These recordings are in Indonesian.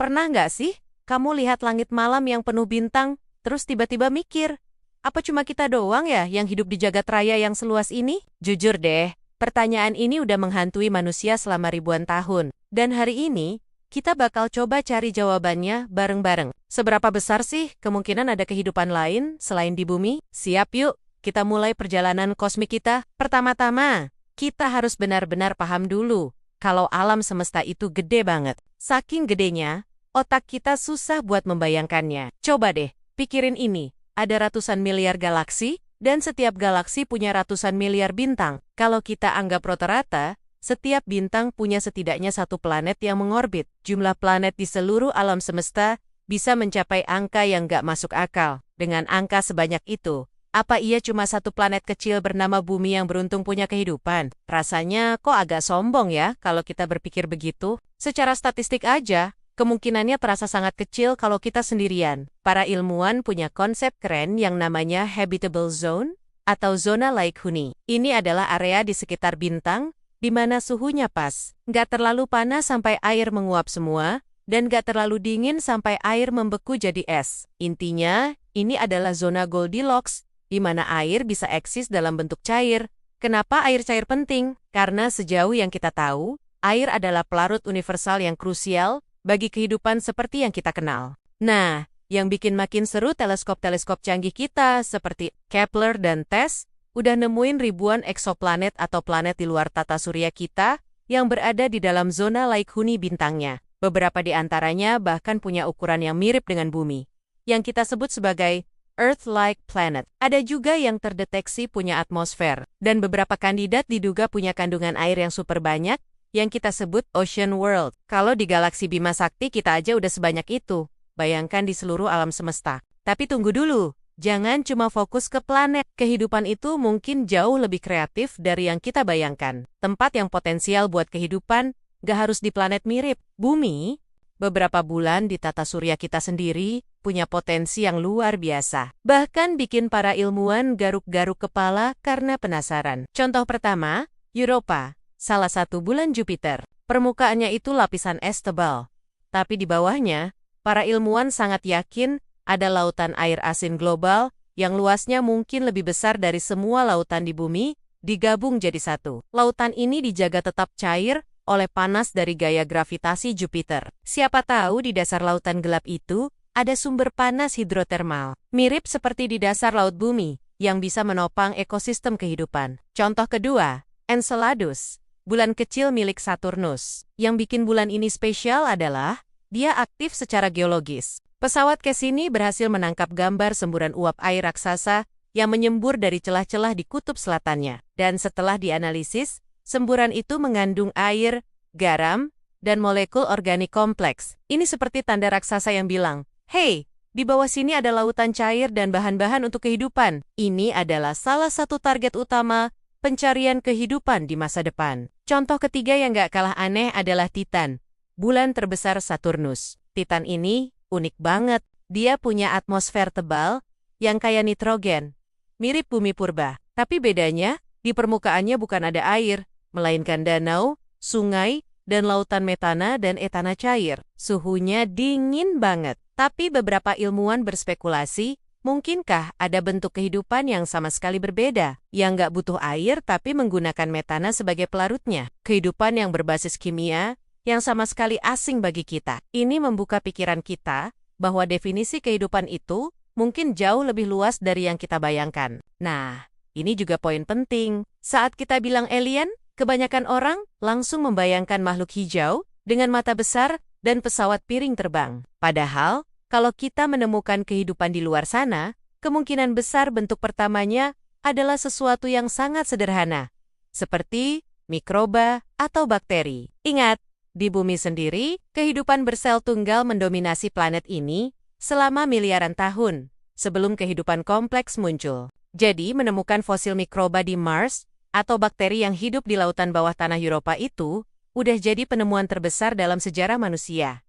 Pernah nggak sih kamu lihat langit malam yang penuh bintang, terus tiba-tiba mikir, apa cuma kita doang ya yang hidup di jagat raya yang seluas ini? Jujur deh, pertanyaan ini udah menghantui manusia selama ribuan tahun. Dan hari ini, kita bakal coba cari jawabannya bareng-bareng. Seberapa besar sih kemungkinan ada kehidupan lain selain di bumi? Siap yuk, kita mulai perjalanan kosmik kita. Pertama-tama, kita harus benar-benar paham dulu kalau alam semesta itu gede banget. Saking gedenya, otak kita susah buat membayangkannya. Coba deh, pikirin ini. Ada ratusan miliar galaksi, dan setiap galaksi punya ratusan miliar bintang. Kalau kita anggap rata-rata, setiap bintang punya setidaknya satu planet yang mengorbit. Jumlah planet di seluruh alam semesta bisa mencapai angka yang gak masuk akal. Dengan angka sebanyak itu, apa iya cuma satu planet kecil bernama Bumi yang beruntung punya kehidupan? Rasanya kok agak sombong ya kalau kita berpikir begitu. Secara statistik aja, kemungkinannya terasa sangat kecil kalau kita sendirian. Para ilmuwan punya konsep keren yang namanya habitable zone atau zona laik huni. Ini adalah area di sekitar bintang di mana suhunya pas. Nggak terlalu panas sampai air menguap semua, dan nggak terlalu dingin sampai air membeku jadi es. Intinya, ini adalah zona Goldilocks, di mana air bisa eksis dalam bentuk cair. Kenapa air cair penting? Karena sejauh yang kita tahu, air adalah pelarut universal yang krusial bagi kehidupan seperti yang kita kenal. Nah, yang bikin makin seru teleskop-teleskop canggih kita seperti Kepler dan TESS udah nemuin ribuan eksoplanet atau planet di luar tata surya kita yang berada di dalam zona laik huni bintangnya. Beberapa di antaranya bahkan punya ukuran yang mirip dengan bumi, yang kita sebut sebagai Earth-like planet. Ada juga yang terdeteksi punya atmosfer, dan beberapa kandidat diduga punya kandungan air yang super banyak, yang kita sebut Ocean World. Kalau di galaksi Bima Sakti kita aja udah sebanyak itu. Bayangkan di seluruh alam semesta. Tapi tunggu dulu, jangan cuma fokus ke planet. Kehidupan itu mungkin jauh lebih kreatif dari yang kita bayangkan. Tempat yang potensial buat kehidupan gak harus di planet mirip. Bumi, beberapa bulan di tata surya kita sendiri, punya potensi yang luar biasa. Bahkan bikin para ilmuwan garuk-garuk kepala karena penasaran. Contoh pertama, Europa. Salah satu bulan Jupiter. Permukaannya itu lapisan es tebal. Tapi di bawahnya, para ilmuwan sangat yakin ada lautan air asin global yang luasnya mungkin lebih besar dari semua lautan di bumi, digabung jadi satu. Lautan ini dijaga tetap cair oleh panas dari gaya gravitasi Jupiter. Siapa tahu di dasar lautan gelap itu ada sumber panas hidrotermal. Mirip seperti di dasar laut bumi, yang bisa menopang ekosistem kehidupan. Contoh kedua, Enceladus. Bulan kecil milik Saturnus. Yang bikin bulan ini spesial adalah, dia aktif secara geologis. Pesawat Cassini berhasil menangkap gambar semburan uap air raksasa yang menyembur dari celah-celah di kutub selatannya. Dan setelah dianalisis, semburan itu mengandung air, garam, dan molekul organik kompleks. Ini seperti tanda raksasa yang bilang, "Hey, di bawah sini ada lautan cair dan bahan-bahan untuk kehidupan." Ini adalah salah satu target utama pencarian kehidupan di masa depan. Contoh ketiga yang gak kalah aneh adalah Titan, bulan terbesar Saturnus. Titan ini unik banget. Dia punya atmosfer tebal yang kaya nitrogen, mirip bumi purba. Tapi bedanya, di permukaannya bukan ada air, melainkan danau, sungai, dan lautan metana dan etana cair. Suhunya dingin banget. Tapi beberapa ilmuwan berspekulasi, mungkinkah ada bentuk kehidupan yang sama sekali berbeda, yang nggak butuh air tapi menggunakan metana sebagai pelarutnya? Kehidupan yang berbasis kimia, yang sama sekali asing bagi kita. Ini membuka pikiran kita bahwa definisi kehidupan itu mungkin jauh lebih luas dari yang kita bayangkan. Nah, ini juga poin penting. Saat kita bilang alien, kebanyakan orang langsung membayangkan makhluk hijau dengan mata besar dan pesawat piring terbang. Padahal, kalau kita menemukan kehidupan di luar sana, kemungkinan besar bentuk pertamanya adalah sesuatu yang sangat sederhana, seperti mikroba atau bakteri. Ingat, di bumi sendiri, kehidupan bersel tunggal mendominasi planet ini selama miliaran tahun, sebelum kehidupan kompleks muncul. Jadi, menemukan fosil mikroba di Mars atau bakteri yang hidup di lautan bawah tanah Europa itu udah jadi penemuan terbesar dalam sejarah manusia.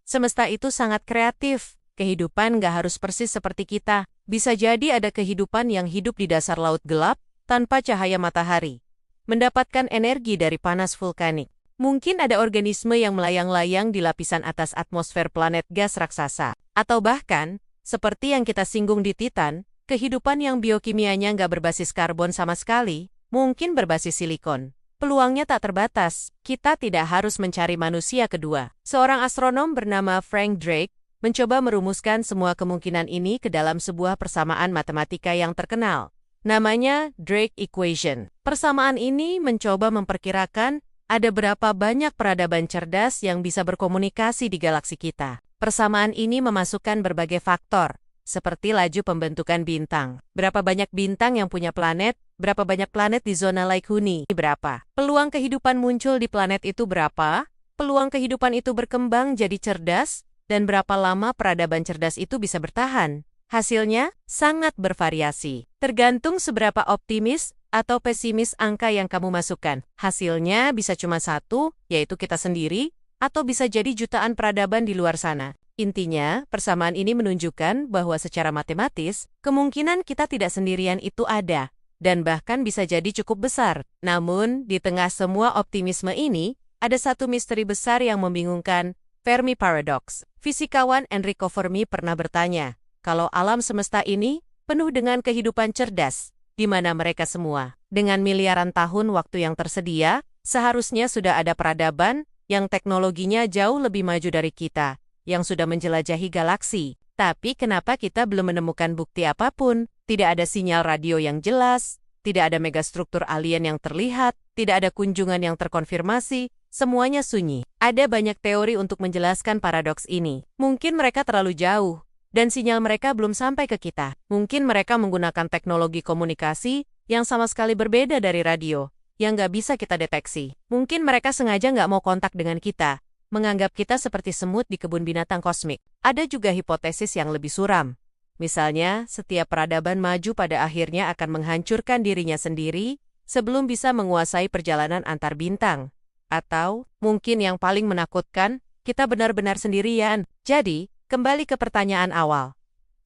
Semesta itu sangat kreatif. Kehidupan gak harus persis seperti kita. Bisa jadi ada kehidupan yang hidup di dasar laut gelap tanpa cahaya matahari, mendapatkan energi dari panas vulkanik. Mungkin ada organisme yang melayang-layang di lapisan atas atmosfer planet gas raksasa. Atau bahkan, seperti yang kita singgung di Titan, kehidupan yang biokimianya nggak berbasis karbon sama sekali, mungkin berbasis silikon. Peluangnya tak terbatas, kita tidak harus mencari manusia kedua. Seorang astronom bernama Frank Drake mencoba merumuskan semua kemungkinan ini ke dalam sebuah persamaan matematika yang terkenal. Namanya Drake Equation. Persamaan ini mencoba memperkirakan ada berapa banyak peradaban cerdas yang bisa berkomunikasi di galaksi kita. Persamaan ini memasukkan berbagai faktor, seperti laju pembentukan bintang. Berapa banyak bintang yang punya planet, berapa banyak planet di zona Lake Huni, berapa. Peluang kehidupan muncul di planet itu berapa, peluang kehidupan itu berkembang jadi cerdas, dan berapa lama peradaban cerdas itu bisa bertahan. Hasilnya sangat bervariasi, tergantung seberapa optimis atau pesimis angka yang kamu masukkan. Hasilnya bisa cuma satu, yaitu kita sendiri, atau bisa jadi jutaan peradaban di luar sana. Intinya, persamaan ini menunjukkan bahwa secara matematis, kemungkinan kita tidak sendirian itu ada, dan bahkan bisa jadi cukup besar. Namun, di tengah semua optimisme ini, ada satu misteri besar yang membingungkan, Fermi Paradox. Fisikawan Enrico Fermi pernah bertanya, kalau alam semesta ini penuh dengan kehidupan cerdas, di mana mereka semua, dengan miliaran tahun waktu yang tersedia, seharusnya sudah ada peradaban yang teknologinya jauh lebih maju dari kita, yang sudah menjelajahi galaksi. Tapi kenapa kita belum menemukan bukti apapun? Tidak ada sinyal radio yang jelas, tidak ada megastruktur alien yang terlihat, tidak ada kunjungan yang terkonfirmasi, semuanya sunyi. Ada banyak teori untuk menjelaskan paradoks ini. Mungkin mereka terlalu jauh, dan sinyal mereka belum sampai ke kita. Mungkin mereka menggunakan teknologi komunikasi yang sama sekali berbeda dari radio, yang nggak bisa kita deteksi. Mungkin mereka sengaja nggak mau kontak dengan kita, menganggap kita seperti semut di kebun binatang kosmik. Ada juga hipotesis yang lebih suram. Misalnya, setiap peradaban maju pada akhirnya akan menghancurkan dirinya sendiri sebelum bisa menguasai perjalanan antar bintang. Atau, mungkin yang paling menakutkan, kita benar-benar sendirian. Jadi, kembali ke pertanyaan awal.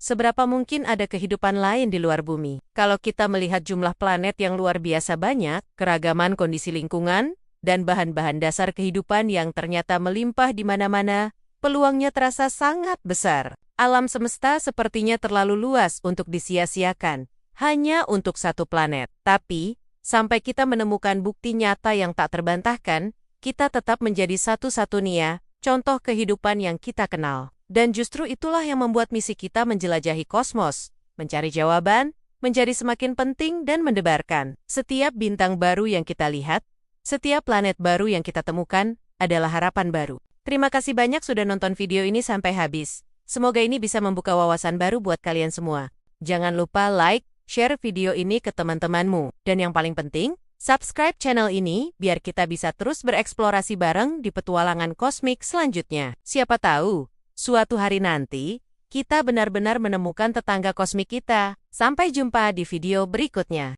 Seberapa mungkin ada kehidupan lain di luar bumi? Kalau kita melihat jumlah planet yang luar biasa banyak, keragaman kondisi lingkungan, dan bahan-bahan dasar kehidupan yang ternyata melimpah di mana-mana, peluangnya terasa sangat besar. Alam semesta sepertinya terlalu luas untuk disia-siakan, hanya untuk satu planet. Tapi, sampai kita menemukan bukti nyata yang tak terbantahkan, kita tetap menjadi satu-satunya contoh kehidupan yang kita kenal. Dan justru itulah yang membuat misi kita menjelajahi kosmos, mencari jawaban, menjadi semakin penting dan mendebarkan. Setiap bintang baru yang kita lihat, setiap planet baru yang kita temukan, adalah harapan baru. Terima kasih banyak sudah nonton video ini sampai habis. Semoga ini bisa membuka wawasan baru buat kalian semua. Jangan lupa like, share video ini ke teman-temanmu. Dan yang paling penting, subscribe channel ini biar kita bisa terus bereksplorasi bareng di petualangan kosmik selanjutnya. Siapa tahu, suatu hari nanti, kita benar-benar menemukan tetangga kosmik kita. Sampai jumpa di video berikutnya.